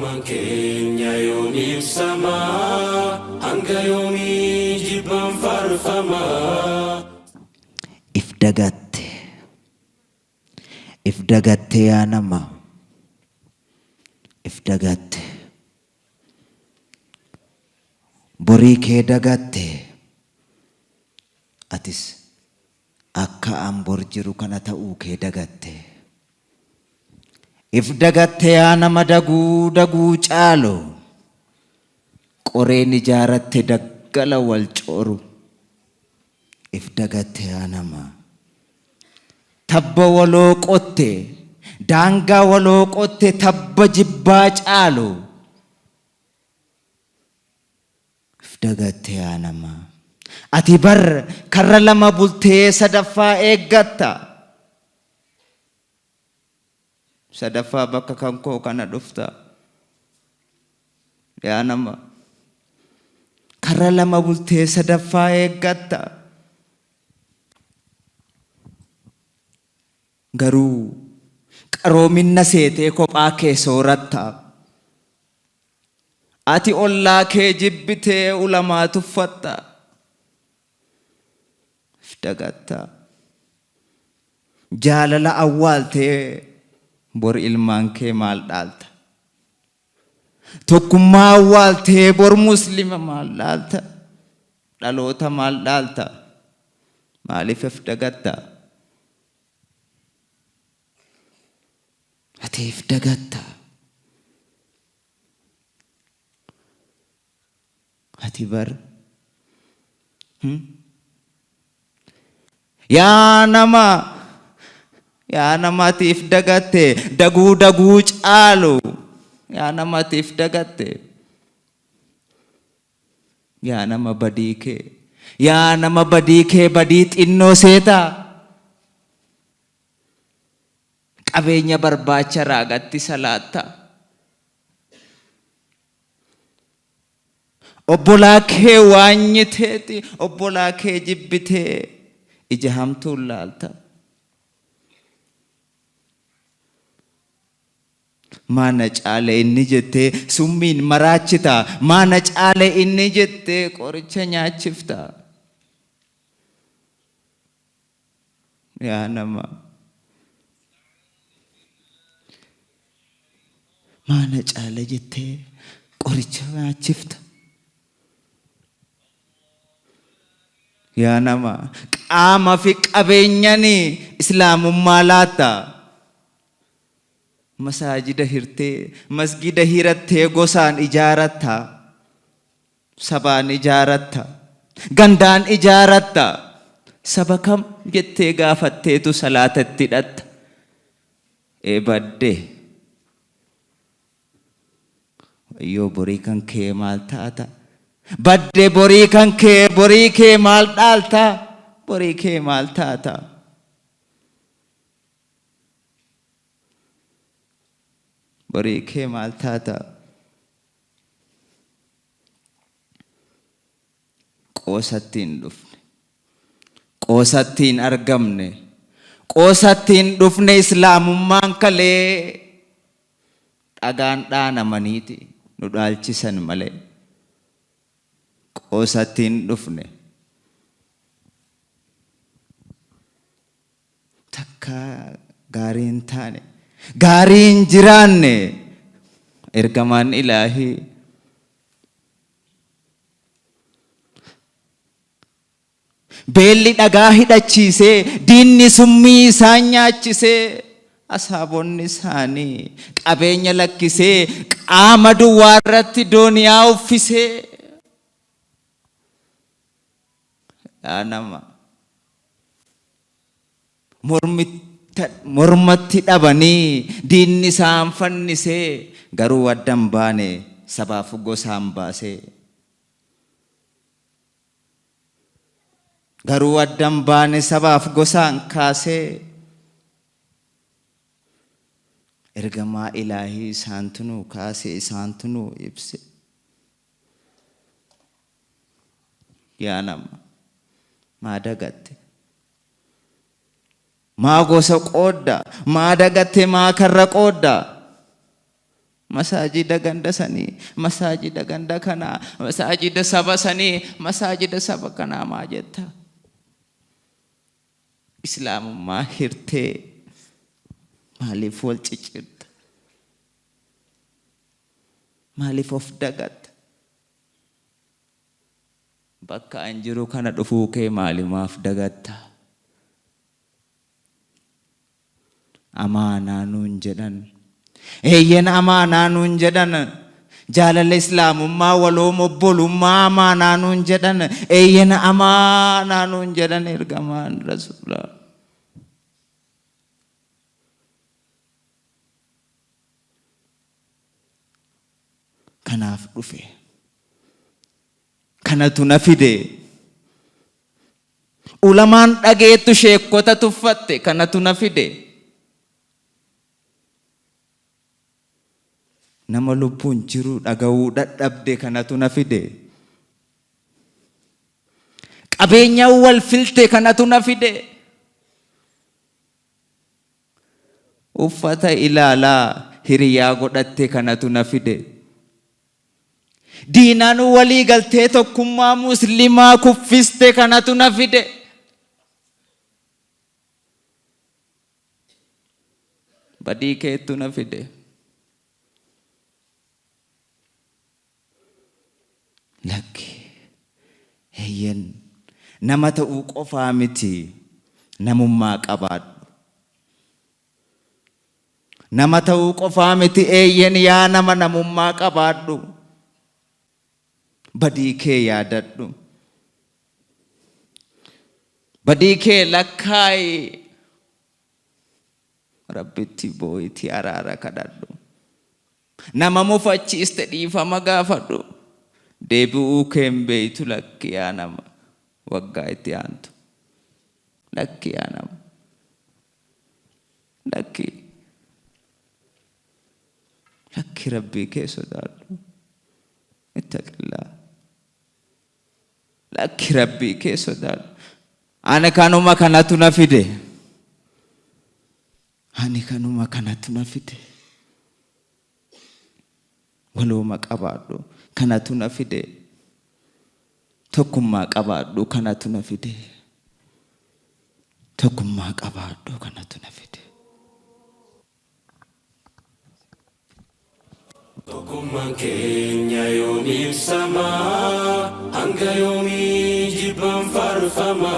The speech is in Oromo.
Kenya yomi sama hanga yomi jibban farfama if dagatte yaa nama if dagatte borii kee dagatte atis akka an bor jiru kana ta'uu kee dagatte if dagatte yaa nama daguu caalo qoreen ijaaratte daggala wal cooru if dagatte yaa nama tabba waloo qotte daangaa waloo qotte tabba jibbaa caalo if dagatte yaa nama ati bar karra lama bultee sadaffaa eeggatta sadaffaa bakka kan koo kana dhufta yaa nama karra lama bultee sadaffaa eeggatta garuu qaroominna seetee kophaa kee sooratta ati ollaa kee jibbitee ulamaa tuffatta if dagatta jaalala awwaaltee bor ilmaan kee maal dhaalta tokkummaa awwaaltee bor muslima maal dhaalta dhaloota maal dhaalta maaliif if dagatta ati if dagatta ati bar yaa nama ati if dagatte daguu caalu yaa nama ati if dagatte yaa nama badii kee badii xinnoo seetaa qabeenya barbaacha raagatti salaatta obbolaa kee waanyiteeti obbolaa kee jibbitee ija hamtuun laalta maana caale inni jettee summiin maraachita maana caale inni jettee qoricha nyaachifta yaa nama maana caale jettee qoricha nyaachifta yaa nama qaama fi qabeenyani islaamummaa laatta masaajida hirtee masgida hirattee gosaan ijaaratta sabaan ijaaratta gandaan ijaaratta saba kam jettee gaafatteetu salaatatti hidhatta badde yoo borii kan kee maal taata badde borii kee maal dhaalta borii kee maal taata borii kee maal taata qoosattiin dhufne qoosattiin argamne qoosattiin dhufne islaamummaan kalee dhagaan dhaanamaniiti nu dhaalchisan malee qoosattiin dhufne takka gaariin taane gaariin jiraanne ergamaan ilaahii beelli dhagaa hidhachiisee diinni summii isaan nyaachisee asaabonni isaanii qabeenya lakkisee qaama duwwaa irratti dooniyaa uffisee yaa nama mormatti dhabanii diinni isaan fannisee garuu addan baane sabaaf gosaan baasee garuu addan baane sabaaf gosaan kaasee ergamaa ilaahii isaantunuu kaasee isaantunuu ibse yaa nama maa dagatte maa gosa qoodda maa dagatte maa karra qoodda masaajida ganda sanii, masaajida ganda kanaa, masaajida saba sanii, masaajida saba kanaa maa jetta? Islaamummaa hirtee maaliif wal ciccirta? Maaliif of dagatta? Bakka an jiru kana dhufuu kee maalimaaf dagatta? Amaanaa nuun jedhan, eeyyen amaanaa nuun jedhan, jaalala islaamummaa waloom obbolummaa amaanaa nuun jedhan, eeyyen amaanaa nuun jedhan ergamaan rasuulaa. Kanaaf dhufe, kanatu na fide. Ulamaan dhageettu sheekota tuffatte, kanatu na fide. Nama lubbuun jiru dhaga'uu dadhabde, kanatu na fide. Qabeenya wal filte, kanatu na fide. Uffata ilaalaa hiriyaa godhatte, kanatu na fide. Diinaan walii galtee tokkummaa muslimaa kuffiste, kanatu na fide. Badii keettu na fide. Lakki eeyyen nama ta'uu qofaa miti, namummaa qabaadhu. Nama ta'uu qofaa miti, eeyyen yaa nama namummaa qabaadhu. Badii kee yaadadhu. Badii kee lakkaayi. Rabbitti boo'itti araara kadhadhu. Nama mufachiiste dhiifama gaafadhu. Deebi'uu kee hin beeytu lakki yaa nama waggaa itti aantu. Lakki yaa nama. Lakki. Lakki rabbii kee sodaadhu. Ittaqillaa. Lakki rabbii kee sodaadhu. Ani kanuma kanatu na fide. Ani kanuma kanatu na fide. Walooma qabaadhu, kanatu na fide. Tokkummaa qabaadhu, kanatu na fide. Tokkummaa qabaadhu, kanatu na fide. Tokkummaan keenya yoom ibsama? Hanga yoomii jibban faarfama?